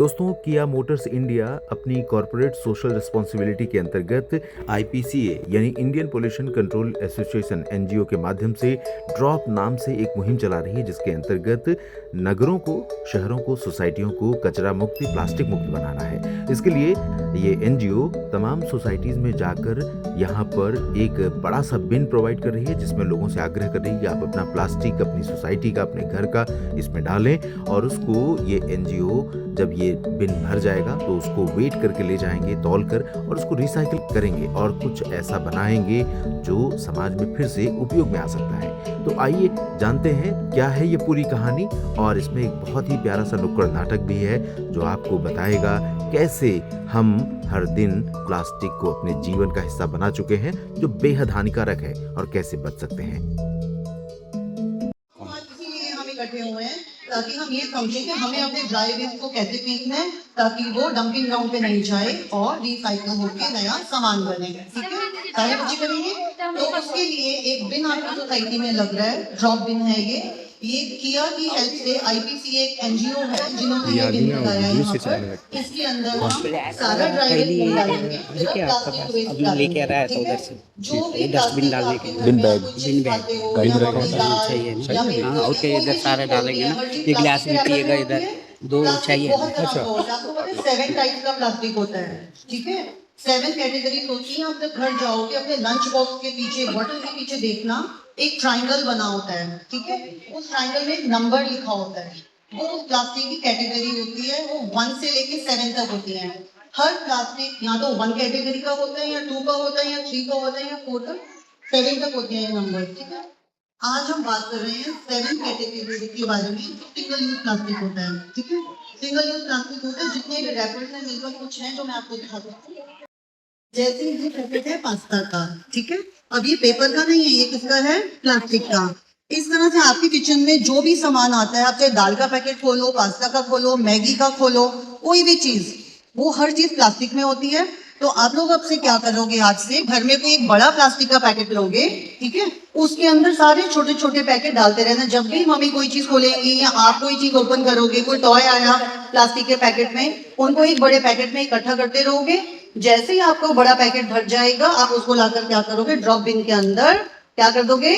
दोस्तों, किया Motors India अपनी कॉरपोरेट सोशल रिस्पॉन्सिबिलिटी के अंतर्गत आईपीसीए यानी Indian pollution control association NGO के माध्यम से ड्रॉप नाम से एक मुहिम चला रही है, जिसके अंतर्गत नगरों को, शहरों को, सोसाइटियों को कचरा मुक्त, प्लास्टिक मुक्त बनाना है। इसके लिए ये एनजीओ तमाम सोसाइटीज़ में जाकर यहाँ पर एक बड़ा सा बिन प्रोवाइड कर रही है, जिसमें लोगों से आग्रह कर रही है कि आप अपना प्लास्टिक अपनी सोसाइटी का, अपने घर का इसमें डालें और उसको ये एनजीओ जब ये बिन भर जाएगा तो उसको वेट करके ले जाएंगे तौल कर और उसको रिसाइकिल करेंगे और कुछ ऐसा बनाएंगे जो समाज में फिर से उपयोग में आ सकता है। तो आइए जानते हैं क्या है ये पूरी कहानी, और इसमें एक बहुत ही प्यारा सा नुक्कड़ नाटक भी है जो आपको बताएगा कैसे हम हर दिन प्लास्टिक को अपने जीवन का हिस्सा बना चुके हैं, जो बेहद हानिकारक है, और कैसे बच सकते हैं। इसीलिए हम इकट्ठे हुए हैं ताकि हम ये समझें कि हमें अपने ड्राई वेस्ट को कैसे फेंकना है ताकि वो डंपिंग ग्राउंड पे नहीं जाए और रिसाइकल होकर नया सामान बने। ठीक है, सारे बच्चे करेंगे। तो उसके लिए एक बिन आपकी सोसाइटी में लग रहा है, ड्रॉप बिन है ये किया की हेल्प से आईपीसी एक एनजीओ है जिन्होंने ये बिन लगाया है यहाँ पर। इसके अंदर हम सारा ड्राई वेस्ट डालेंगे, अभी लेके आ रहा है तो उधर से जो भी डस्टबिन डालने के बिन बैग चाहिए। हाँ, और क्या इधर सारे डालेंगे ना, ये गिलास भी पिएगा, इधर दो चाहिए। अच्छा, आपको पता है 7 टाइप्स का प्लास्टिक होता है। ठीक है, 7 कैटेगरीज होती हैं। आप जब घर जाओगे अपने लंच बॉक्स के पीछे, बॉटल के पीछे देखना, एक ट्रायंगल बना होता है। ठीक है, उस ट्रायंगल में नंबर लिखा होता है। वो प्लास्टिक की कैटेगरी होती है, वो 1 से लेके 7 तक होती है। हर प्लास्टिक या तो 1 कैटेगरी का होता है, या 2 का होता है, या 3 का होता है, या 4 तक, 7 तक होते हैं नंबर। ठीक है, आज हम बात कर रहे हैं 7 कैटेगरी के बारे में। सिंगल यूज प्लास्टिक होता है। ठीक है, सिंगल यूज प्लास्टिक होता है, जितने भी रैपर्स हैं मिलकर कुछ हैं जो मैं आपको दिखा सकती हूँ। जैसे ये पैकेट है पास्ता का। ठीक है, अब ये पेपर का नहीं है, ये किसका है? प्लास्टिक का। इस तरह से आपके किचन में जो भी सामान आता है, आप चाहे दाल का पैकेट खोलो, पास्ता का खोलो, मैगी का खोलो, कोई भी चीज, वो हर चीज प्लास्टिक में होती है। तो आप लोग अब से क्या करोगे, आज से घर में कोई एक बड़ा प्लास्टिक का पैकेट लोगे। ठीक है, उसके अंदर सारे छोटे छोटे पैकेट डालते रहना। जब भी मम्मी कोई चीज खोलेगी या आप कोई चीज ओपन करोगे, कोई टॉय आया प्लास्टिक के पैकेट में, उनको एक बड़े पैकेट में इकट्ठा करते रहोगे। जैसे ही आपको बड़ा पैकेट भर जाएगा, आप उसको लाकर क्या करोगे, ड्रॉप बिन के अंदर क्या कर दोगे,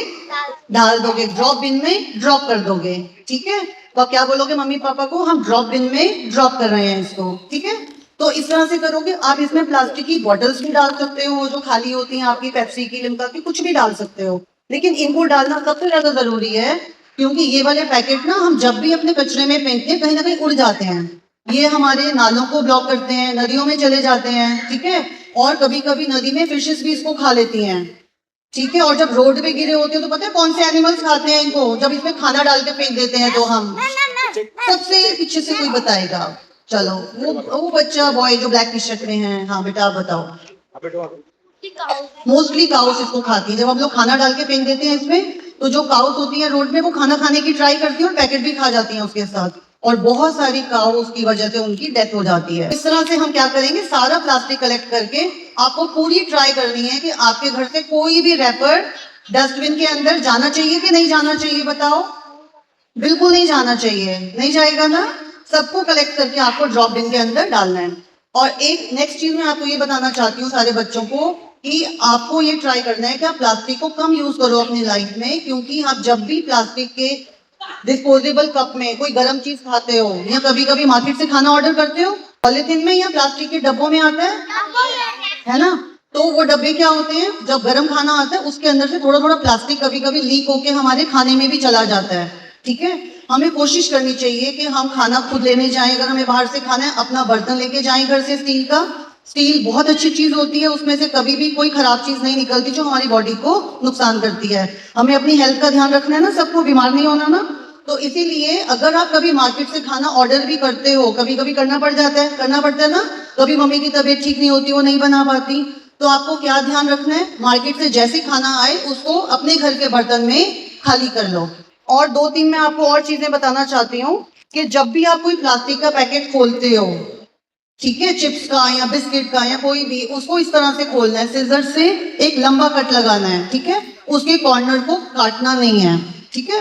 डाल दोगे, ड्रॉप बिन में ड्रॉप कर दोगे। ठीक है, तो आप क्या बोलोगे मम्मी पापा को, हम ड्रॉप बिन में ड्रॉप कर रहे हैं इसको। ठीक है, तो इस तरह से करोगे। आप इसमें प्लास्टिक की बॉटल्स भी डाल सकते हो, जो खाली होती हैं आपकी, पेप्सी की, लिम्का की, कुछ भी डाल सकते हो। लेकिन इनको डालना सबसे ज्यादा जरूरी है, क्योंकि ये वाले पैकेट ना हम जब भी अपने कचरे में फेंकते हैं, कहीं ना कहीं उड़ जाते हैं। ये हमारे नालों को ब्लॉक करते हैं, नदियों में चले जाते हैं। ठीक है, और कभी कभी नदी में फिशेस भी इसको खा लेती हैं। ठीक है, और जब रोड पे गिरे होते हैं तो पता है कौन से एनिमल्स खाते हैं इनको, जब इसमें खाना डाल के फेंक देते हैं। तो हम सबसे पीछे से कोई बताएगा, चलो वो बच्चा बॉय जो ब्लैक टी शर्ट में है, हाँ बेटा आप बताओ। मोस्टली काउस इसको खाती है। जब हम लोग खाना डाल के फेंक देते हैं इसमें, तो जो काउस होती है रोड में, वो खाना खाने की ट्राई करती है और पैकेट भी खा जाती है उसके साथ, और बहुत सारी काउस की वजह से उनकी डेथ हो जाती है। इस तरह से हम क्या करेंगे, सारा प्लास्टिक कलेक्ट करके आपको पूरी ट्राई करनी है कि आपके घर से कोई भी रैपर डस्टबिन के अंदर जाना चाहिए कि नहीं जाना चाहिए, बताओ। बिल्कुल नहीं जाना चाहिए, नहीं जाएगा ना। सबको कलेक्ट करके आपको ड्रॉप बिन के अंदर डालना है। और एक नेक्स्ट चीज मैं आपको ये बताना चाहती हूँ सारे बच्चों को, कि आपको ये ट्राई करना है कि आप प्लास्टिक को कम यूज करो अपनी लाइफ में। क्योंकि आप जब भी प्लास्टिक के डिस्पोजेबल कप में कोई गर्म चीज खाते हो, या कभी कभी मार्केट से खाना ऑर्डर करते हो, पॉलिथीन में या प्लास्टिक के डब्बों में आता है ना, तो वो डब्बे क्या होते हैं, जब गर्म खाना आता है उसके अंदर से थोड़ा थोड़ा प्लास्टिक कभी कभी लीक होके हमारे खाने में भी चला जाता है। ठीक है, हमें कोशिश करनी चाहिए कि हम खाना खुद लेने जाएं। अगर हमें बाहर से खाना है, अपना बर्तन लेके जाएं घर से, स्टील का। स्टील बहुत अच्छी चीज होती है, उसमें से कभी भी कोई खराब चीज नहीं निकलती जो हमारी बॉडी को नुकसान करती है। हमें अपनी हेल्थ का ध्यान रखना है ना, सबको बीमार नहीं होना ना। तो इसीलिए अगर आप कभी मार्केट से खाना ऑर्डर भी करते हो, कभी कभी करना पड़ता है ना, कभी मम्मी की तबीयत ठीक नहीं होती, वो नहीं बना पाती, तो आपको क्या ध्यान रखना है, मार्केट से जैसे खाना आए उसको अपने घर के बर्तन में खाली कर लो। और 2-3 मैं आपको और चीजें बताना चाहती हूँ कि जब भी आप कोई प्लास्टिक का पैकेट खोलते हो, ठीक है, चिप्स का या बिस्किट का या कोई भी, उसको इस तरह से खोलना है, सिजर से एक लंबा कट लगाना है। ठीक है, उसके कॉर्नर को काटना नहीं है। ठीक है,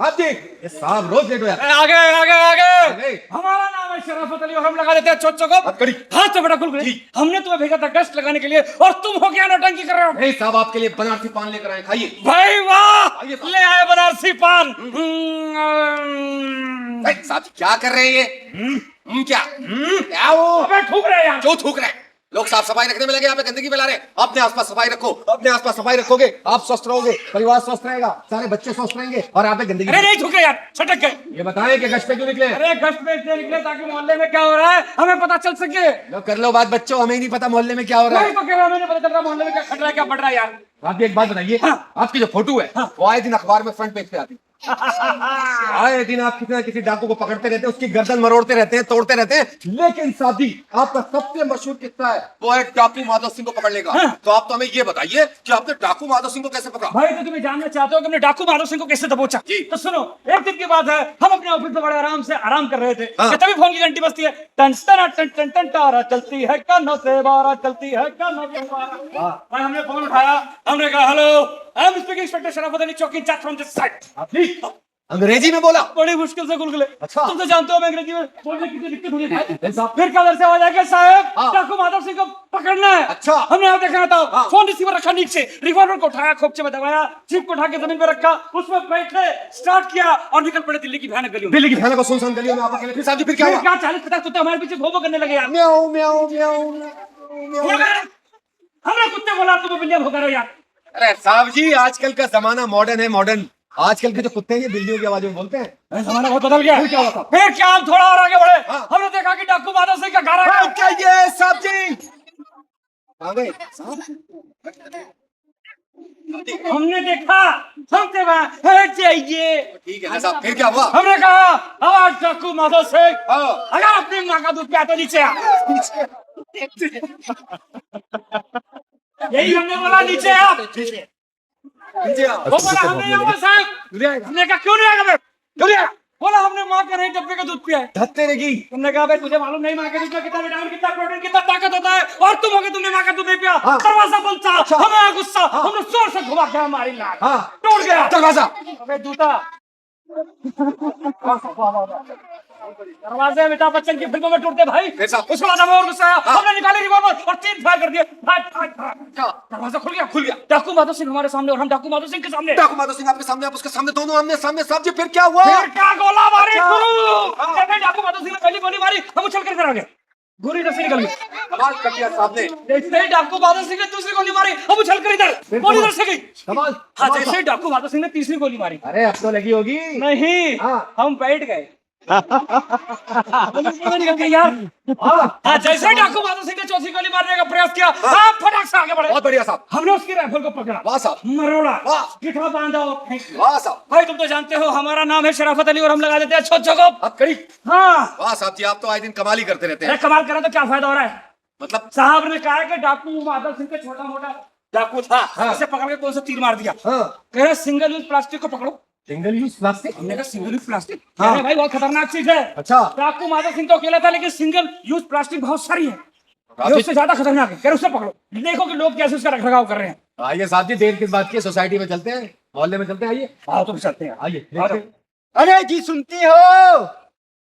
आप जी, ये साहब रोज लेट हो जाते आगे आगे आगे आगे। हमारा नाम है शराफत अली और हम लगा देते हैं चोचो को हथकड़ी। हाथ से बड़ा खुल हमने तुम्हें भेजा था गश्त लगाने के लिए और तुम हो क्या नौटंकी कर रहे हो नहीं साहब, आपके लिए बनारसी पान लेकर आए, खाइए। भाई वाह आइए साहब। ले आए बनारसी पान भाई साहब जी, क्या कर रहे हैं ये? क्या वो? अबे ठूक रहे हैं यार क्यों थूक रहे हैं? लोग साफ सफाई रखने में लगे, यहाँ पे गंदगी फैला रहे हैं। अपने आसपास सफाई रखो, अपने आसपास सफाई रखोगे, आप स्वस्थ रहोगे, परिवार स्वस्थ रहेगा, सारे बच्चे स्वस्थ रहेंगे और यहाँ पे गंदगी। अरे नहीं ठूक रहे यार छटक गए ये बताएं कि गश्त पे क्यों निकले? अरे गश्त में इसलिए निकले ताकि मोहल्ले में क्या हो रहा है हमें पता चल सके लो कर लो बात बच्चों, हमें ही नहीं पता मोहल्ले में क्या हो रहा वही है। तो कह रहा मैंने पता चल रहा मोहल्ले में क्या खट रहा है क्या बढ़ रहा है यार आप भी एक बात बताइए, आपकी जो फोटो है वो आए दिन अखबार में फ्रंट पेज पे आती है। आए दिन आप किसी ना किसी डाकू को पकड़ते रहते हैं, उसकी गर्दन मरोड़ते रहते हैं, तोड़ते रहते हैं। लेकिन साहब जी, आपका सबसे मशहूर किस्सा है वो है डाकू माधव सिंह को पकड़ने का। तो आप तो हमें ये बताइए कि आपने डाकू माधव सिंह को कैसे पकड़ा? भाई तो तुम्हें जानना चाहते हो कि हमने डाकू माधव सिंह को कैसे दबोचा जी। तो सुनो एक दिन की बात है हम अपने ऑफिस में बड़े आराम से आराम कर रहे थे हाँ। कि तभी फोन की घंटी बजती है टन टन टन टन टन तारा चलती है कानों से बारा चलती है कानों से बारा भाई हमने फोन उठाया हमने कहा hello I am speaking inspector शराफत अली चौकी इंचार्ज फ्रॉम दिस साइड अंग्रेजी में बोला? बड़ी मुश्किल से गुलगुले अच्छा। तुम तो जानते हो मैं अंग्रेजी में बोलने की कितनी दिक्कत होती है फिर कलर से आवाज आया साहब हाँ। डाकू माधव सिंह को पकड़ना है अच्छा। हमने आप देखा था हाँ। फोन रिसीवर रखा नीचे रिवॉल्वर को उठाया खोपचे में दबाया चिप को उठा के जमीन पे रखा उसमें बैठे स्टार्ट किया और निकल पड़े दिल्ली की भयानक गलियों में दिल्ली की भयानक और सुनसान गलियों में आप अकेले। फिर साहब जी फिर क्या फिर हुआ? क्या 40-50 कुत्ते हमारे पीछे भों करने लगे यार म्याऊं म्याऊं म्याऊं म्याऊं। बोल गए। हमने कुत्ते बोला तुम बिल्लियां भौंका रहे हो यार अरे साहब जी, आजकल का जमाना मॉडर्न है, मॉडर्न। आजकल के जो कुत्ते हैं ये बिल्लियों की आवाज में बोलते हैं। अरे जमाना बहुत बदल गया फिर क्या हुआ? फिर क्या हम थोड़ा और आगे बढ़े हाँ। हमने देखा कि डाकू माधव सिंह का घर हाँ, है क्या ये साहब जी? कहाँ गए? हमने देखा हमसे वहाँ चाहिए ठीक है ना साहब, फिर क्या हुआ? हमने कहा आवाज डाकू माधव सिंह हाँ। अगर अपनी माँ का दूध पिया तो नीचे आ यही हमने बोला नीचे आ नीचे आओ। वो बोला हमने आवाज साहब हमने कहा क्यों नहीं आएगा क्यों नहीं आएगा बोला हमने माँ का नहीं डब्बे का दूध पिया है धत्ते रहेगी। तुमने कहा भाई तुझे मालूम नहीं माँ के दूध में कितना विटामिन कितना प्रोटीन कितना ताकत होता है और तुम हो गए तुमने माँ का दूध नहीं पिया हाँ। दरवाजा बंद था अच्छा। हमें आया गुस्सा हमने जोर से घुमा के हमारी लात हाँ। टूट गया दरवाजा। अबे जूता दरवाजे अमिताभ बच्चन की फिल्मों में टूटते भाई फिर साहब। उसके बाद हमें और गुस्सा आया हाँ। हमने निकाले रिवॉल्वर और 3 फायर कर दिए दरवाजा खुल गया डाकू माधव सिंह हमारे सामने और हम डाकू माधव सिंह के सामने डाकू माधव सिंह आपके सामने, आप उसके सामने, दोनों आमने सामने। साहब जी फिर क्या हुआ? फिर क्या गोला मारी अच्छा। शुरू जैसे डाकू माधव सिंह ने पहली गोली मारी हम उछल कर आ गए गोली इधर से निकल गई कमाल कर दिया साहब ने। जैसे ही डाकू माधव सिंह ने दूसरी गोली मारी हम उछल कर इधर गोली इधर से गई कमाल। हाँ जैसे ही डाकू माधव सिंह ने तीसरी गोली मारी अरे अब तो लगी होगी। नहीं हाँ। हम बैठ गए निकल गए यार हाँ जैसे ही डाकू माधव सिंह ने चौथी गोली मारने का प्रयास किया हाँ फटाक से आगे बढ़े बहुत बढ़िया साहब। हमने उसकी राइफल को पकड़ा वाह साहब, मरोड़ा वाह। गिठा बांधा और फेंक दिया। वाह साहब। भाई तुम तो जानते हो हमारा नाम है शराफत अली और हम लगा देते हैं छोचो को हथकड़ी। हाँ वाह साहब जी, आप तो आए दिन कमाल ही करते रहते अरे हैं। कमाल करा तो क्या फायदा हो रहा है मतलब साहब ने कहा कि डाकू माधव सिंह का छोटा मोटा डाकू था हाँ। उसे पकड़ के कौन सा तीर मार दिया हाँ। कह रहे सिंगल यूज प्लास्टिक को पकड़ो सिंगल यूज प्लास्टिक। हमने कहा सिंगल यूज प्लास्टिक हाँ। अरे भाई बहुत खतरनाक चीज है अच्छा। डाकू माधव सिंह तो अकेला था लेकिन सिंगल यूज प्लास्टिक बहुत सारी है ये काफी- उससे ज्यादा खतरनाक है कह रहे उसे पकड़ो देखो कि लोग कैसे उसका रखरखाव कर रहे हैं आइए साहब जी, देर किस बात की? सोसाइटी में चलते हैं, मोहल्ले में चलते हैं। आइए आओ तुम चलते हैं आइए। अरे जी सुनती हो?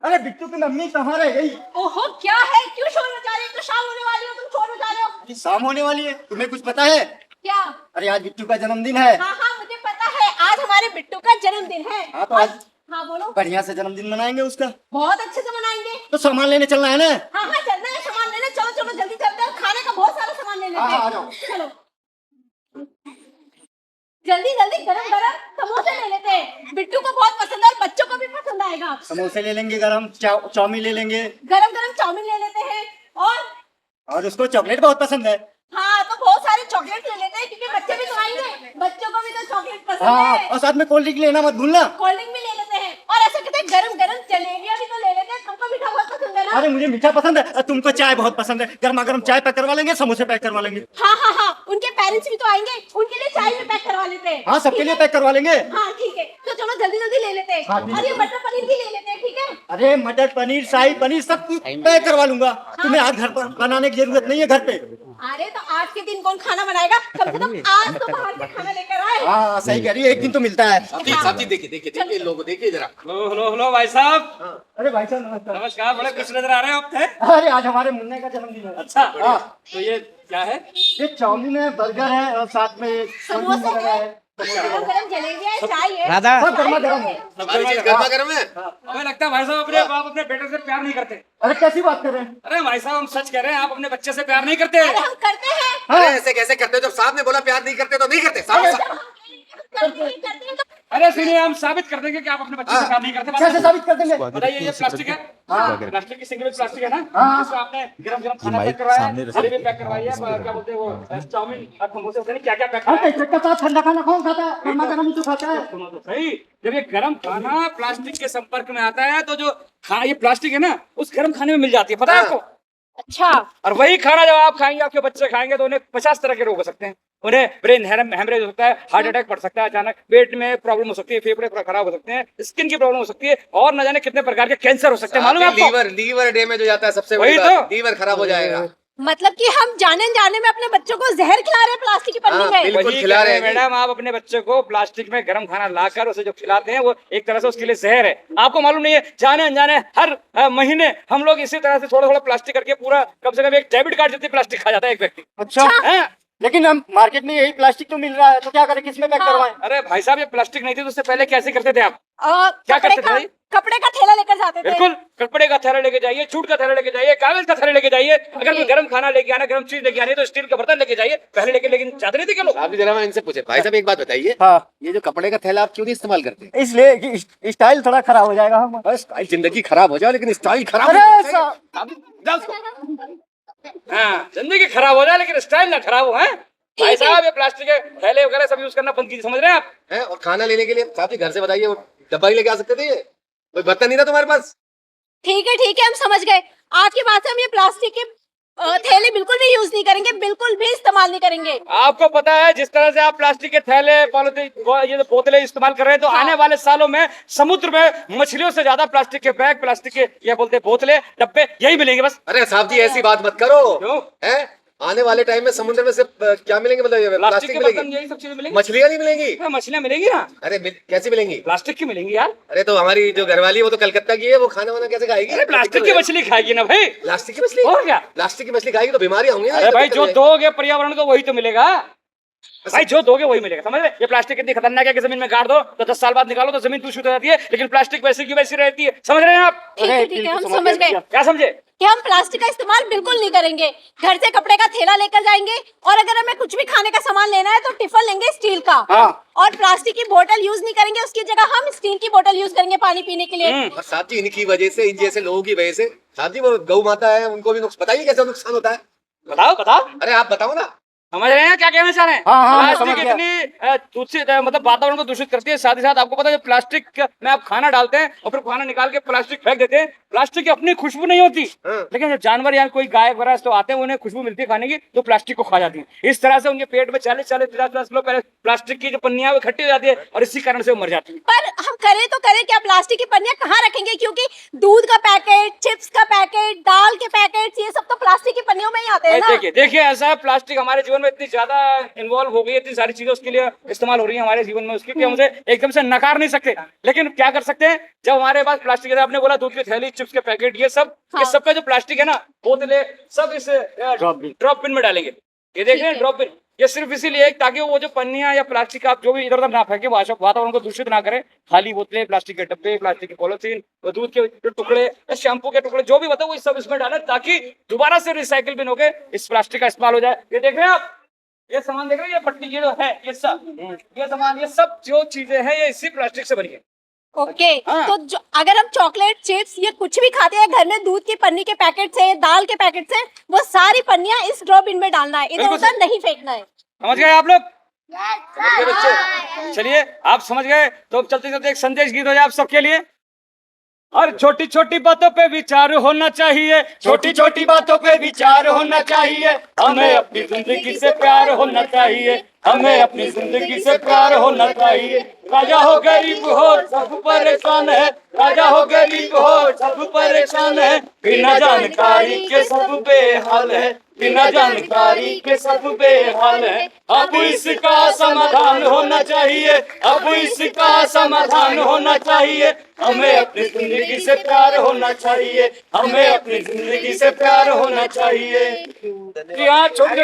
अरे बिट्टू की मम्मी कहाँ रह गई? ओहो क्या है क्यों शोर मचा रहे हो तो शाम होने वाली हो तुम शोर मचा रहे हो अरे शाम होने वाली है, तुम्हें कुछ पता है? क्या अरे आज बिट्टू का जन्मदिन है। हाँ हाँ मुझे पता है आज हमारे बिट्टू का जन्मदिन है हाँ, तो आज- हाँ बोलो बढ़िया से जन्मदिन मनाएंगे उसका। बहुत अच्छे से मनाएंगे तो सामान लेने चलना है ना? हाँ हाँ चलना है सामान लेने चलो चलो जल्दी चलते हैं खाने का बहुत सारा सामान ले लेते हाँ, आ हैं जाओ। चलो जल्दी जल्दी गरम गरम समोसे ले लेते हैं बिट्टू को बहुत पसंद है और बच्चों को भी पसंद आएगा समोसे ले लेंगे, गरम चाउमीन ले लेंगे गरम गरम चाउमीन ले लेते हैं और उसको चॉकलेट बहुत पसंद है। हाँ तो बहुत सारे चॉकलेट ले लेते हैं क्योंकि बच्चे भी तो आएंगे बच्चों को भी तो चॉकलेट पसंद हाँ, है और साथ में कोल्ड ड्रिंक लेना मत भूलना। कोल्ड ड्रिंक भी ले लेते हैं और ऐसा कहते हैं गरम गरम जलेबियां भी तो ले लेते हैं तुमको मीठा बहुत पसंद है ना अरे मुझे मीठा पसंद है और तुमको चाय बहुत पसंद है। गर्मा गर्म चाय पैक करवा लेंगे, समोसे पैक करवा लेंगे। हाँ हाँ हाँ उनके पेरेंट्स भी तो आएंगे उनके लिए चाय भी पैक करवा लेते हैं हाँ, सबके लिए पैक करवा लेंगे। हाँ ठीक है तो चलो जल्दी जल्दी ले लेते हैं और ये मटर पनीर भी ले लेते हैं ठीक है अरे मटर पनीर, शाही पनीर सब कुछ पैक करवा लूंगा। तुम्हें आज घर पर बनाने की जरूरत नहीं है घर पे। अरे तो आज के दिन कौन खाना बनाएगा? कम से कम आज तो बाहर से खाना लेकर आए। हाँ सही कह रही है, एक दिन तो मिलता है। साथी देखिए देखिए देखिए लोगों देखिए जरा। हेलो हेलो हेलो भाई साहब, अरे भाई साहब नमस्कार। नमस्कार। बड़े खुश नजर आ रहे हैं आप थे। अरे आज हमारे मुन्ने का जन्मदिन है। अच्छा, तो ये क्या है? ये चाउमीन है, बर्गर है और साथ में समोसे वगैरह है, है। गरम गरम जलेबी है, चाय है। राधा सब गर्मा गर्म है। हमारी चीज गर्मा गर्म है। हमें लगता है भाई साहब अपने बाप अपने बेटे से प्यार नहीं करते। अरे कैसी बात कर रहे हैं? अरे भाई साहब हम सच कह रहे हैं, आप अपने बच्चे से प्यार नहीं करते। अरे हम करते हैं। अरे ऐसे कैसे करते हो? जब साहब ने बोला प्यार नहीं करते तो नहीं करते। करते हैं तो अरे सुनिए, हम साबित कर देंगे कि आप अपने बच्चे से प्यार नहीं करते। कैसे साबित कर देंगे? बताइए, ये प्लास्टिक है, प्लास्टिक की सिंगल प्लास्टिक है ना, इसको आपने गरम गरम खाना पैक माइक करवाया, सामने रख जलेबी पैक करवाई है, क्या बोलते हैं वो चाउमीन और समोसे होते हैं, क्या क्या पैक हाँ करवाया तो इसके साथ ठंडा खाना कौन खाता है? गर्मा गर्म ही तो खाता है। सुनो तो सही। जब ये गरम खाना प्लास्टिक के संपर्क में आता है तो जो खाना ये प्लास्टिक है ना, उस गरम खाने में मिल जाती है, पता है आपको? अच्छा, और वही खाना जब आप खाएंगे, आपके बच्चे खाएंगे, तो उन्हें 50 तरह के रोग हो सकते हैं। उन्हें ब्रेन हेमरेज हो सकता है, हार्ट अटैक पड़ सकता है, अचानक पेट में प्रॉब्लम हो सकती है, फेफड़े खराब हो सकते हैं, स्किन की प्रॉब्लम हो सकती है, और न जाने कितने प्रकार के कैंसर हो सकते हैं। मालूम है आपको? लीवर डैमेज हो जाता है, सबसे वही बड़ी तो। बात, लीवर खराब हो जाएगा। मतलब कि हम जाने अनजाने में अपने बच्चों को जहर खिला रहे हैं प्लास्टिक की पन्नी हाँ, में। बिल्कुल वही खिला कह रहे हैं मैडम, आप अपने बच्चे को प्लास्टिक में गर्म खाना लाकर उसे जो खिलाते हैं वो एक तरह से उसके लिए जहर है। आपको मालूम नहीं है, जाने अनजाने हर महीने हम लोग इसी तरह से थोड़ा थोड़ा प्लास्टिक करके पूरा कम से कम एक डेबिट कार्ड जितनी प्लास्टिक खा जाता है एक व्यक्ति। अच्छा, हैं? लेकिन हम मार्केट में यही प्लास्टिक तो मिल रहा है, तो क्या करें, किसमें पैक करवाएं? अरे भाई साहब, ये प्लास्टिक नहीं थी तो उससे पहले कैसे करते थे आप? क्या कपड़े करते थे का भाई? कपड़े का थैला लेकर जाते थे। बिल्कुल, कपड़े का थैला लेके जाइए, जूट का थैला लेके जाइए, कागज का थैला लेके जाइए। अगर कोई गर्म खाना लेके आना, गर्म चीज लेके आनी है तो स्टील का बर्तन लेके जाइए। पहले लेकिन जाते नहीं थे क्या लोग? आप जरा मैं इनसे पूछे, भाई साहब एक बात बताइए, हाँ, ये जो कपड़े का थैला आप क्यों नहीं इस्तेमाल करते? इसलिए कि स्टाइल थोड़ा खराब हो जाएगा हमारा। स्टाइल जिंदगी खराब हो जाए लेकिन स्टाइल खराब अरे नहीं साहब, हाँ, जिंदगी खराब हो जाए लेकिन स्टाइल ना खराब हो। है भाई साहब, ये प्लास्टिक के थैले वगैरह सब यूज करना बंद कीजिए, समझ रहे हैं आप? है। और खाना लेने के लिए साहब जी घर से बताइए, वो डब्बा ही लेके आ सकते थे, ये कोई बर्तन नहीं था तुम्हारे पास? ठीक है, हम समझ गए। आज के बाद से हम ये प्लास्टिक के थैले बिल्कुल भी यूज नहीं करेंगे, बिल्कुल भी इस्तेमाल नहीं करेंगे। आपको पता है, जिस तरह से आप प्लास्टिक के थैले, पॉलिथीन, ये जो बोतलें इस्तेमाल कर रहे हैं, तो आने वाले सालों में समुद्र में मछलियों से ज्यादा प्लास्टिक के बैग, प्लास्टिक के ये बोलते हैं बोतलें, डब्बे, यही मिलेंगे बस। अरे साहब जी ऐसी बात मत करो। क्यों? है आने वाले टाइम में समुद्र में सिर्फ क्या मिलेंगे, मतलब प्लास्टिक के बर्तन, मिलेगी, यही सब चीजें मिलेंगी। मछलियां नहीं मिलेंगी? हाँ, मछलियां मिलेंगी ना, अरे कैसी मिलेंगी? प्लास्टिक की मिलेंगी यार। अरे तो हमारी जो घरवाली है वो तो कलकत्ता की है, वो खाना वाना कैसे खाएगी? अरे प्लास्टिक की मछली खाएगी ना भाई। प्लास्टिक की मछली? और क्या? प्लास्टिक की मछली खाएगी तो बीमारियां होंगी ना। अरे भाई, जो दोगे पर्यावरण को वही तो मिलेगा भाई, जो दोगे वही मिलेगा, समझ रहे? ये प्लास्टिक कितनी खतरनाक है कि जमीन में गाड़ दो तो 10 साल बाद निकालो तो जमीन दूषित हो जाती है, लेकिन प्लास्टिक वैसे की वैसी रहती है, समझ रहे हैं आप? ठीक है, हम समझ गए क्या समझे? कि हम प्लास्टिक का इस्तेमाल बिल्कुल नहीं करेंगे। घर से कपड़े का थैला लेकर जाएंगे, और अगर हमें कुछ भी खाने का सामान लेना है तो टिफिन लेंगे स्टील का। और प्लास्टिक की बोतल यूज नहीं करेंगे, उसकी जगह हम स्टील की बोतल यूज करेंगे पानी पीने के लिए। और साहब जी इनकी वजह से, इन जैसे लोगों की वजह से साहब जी, वो गौ माता है, उनको भी बताइए कैसा नुकसान होता है। बताओ। अरे आप बताओ ना। समझ रहे हैं क्या कहना चाह रहे हैं? हाँ, मैं प्लास्टिक समझ गया। इतनी दूषित, मतलब वातावरण को दूषित करती है। साथ ही साथ आपको पता है, जब प्लास्टिक में आप खाना डालते हैं और फिर खाना निकाल के प्लास्टिक फेंक देते हैं, प्लास्टिक की अपनी खुशबू नहीं होती, लेकिन जब जानवर या कोई गाय वगैरह तो आते हैं, उन्हें खुशबू मिलती है खाने की, तो प्लास्टिक को खा जाती है। इस तरह से उनके पेट में 40-50 किलो पहले प्लास्टिक की जो पन्नियां वो इकट्ठी हो जाती है, और इसी कारण से वो मर जाती है। पर हम करें तो करें क्या? प्लास्टिक की पन्नियां कहाँ रखेंगे? क्योंकि दूध का पैकेट, चिप्स का पैकेट, दाल के पैकेट, ये सब तो प्लास्टिक की पन्नियों में ही आते हैं ना। देखिए ऐसा है, प्लास्टिक हमारे जीवन में इतनी ज्यादा इन्वॉल्व हो गई है, इतनी सारी चीजें उसके लिए इस्तेमाल हो रही है हमारे जीवन में उसकी, कि हम उसे एकदम से नकार नहीं सकते। लेकिन क्या कर सकते हैं, जब हमारे पास प्लास्टिक है, आपने बोला दूध की थैली, चिप्स के पैकेट, ये सबका जो प्लास्टिक है ना, बोतलें, सब इस ड्रॉप बिन में डालेंगे। ये देख रहे हैं, ड्रॉप बिन, ये सिर्फ इसीलिए ताकि वो जो पन्नियां या प्लास्टिक आप जो भी इधर उधर ना फेंके, वातावरण को दूषित ना करें। खाली बोतलें, प्लास्टिक के डब्बे, प्लास्टिक के पॉलिथीन, दूध के टुकड़े, शैम्पू के टुकड़े, जो भी बताओ वो सब इसमें डालें, ताकि दोबारा से रिसाइकिल बिन होके इस प्लास्टिक का इस्तेमाल हो जाए। ये देख रहे हैं आप, ये सामान देख रहे हैं, ये पट्टी, ये जो है, ये सामान, ये सब जो चीजें हैं, ये इसी प्लास्टिक से बनी है। ओके, हाँ। तो अगर हम चॉकलेट, चिप्स, ये कुछ भी खाते हैं घर में, दूध की पन्नी के पैकेट से, दाल के पैकेट से, वो सारी पन्नियां इस ड्रॉप बिन में डालना है, इधर बिल्कुल उधर नहीं फेंकना है। समझ गए आप लोग? समझ गए बच्चे? चलिए, आप समझ गए तो चलते चलते एक संदेश गीत हो जाए आप सबके लिए। और छोटी छोटी बातों पे विचार होना चाहिए, छोटी छोटी बातों पे विचार होना चाहिए, हमें अपनी जिंदगी से प्यार होना चाहिए, हमें अपनी जिंदगी से प्यार होना चाहिए। राजा हो गरीब हो सब परेशान है, राजा हो गरीब हो सब परेशान है, बिना जानकारी के सब बेहाल है, बिना जानकारी के सब बेहाल है। अब इसका समाधान होना चाहिए, अब इसका समाधान होना चाहिए। हमें अपनी जिंदगी से प्यार होना चाहिए, हमें अपनी जिंदगी से प्यार होना चाहिए। यहाँ छोटे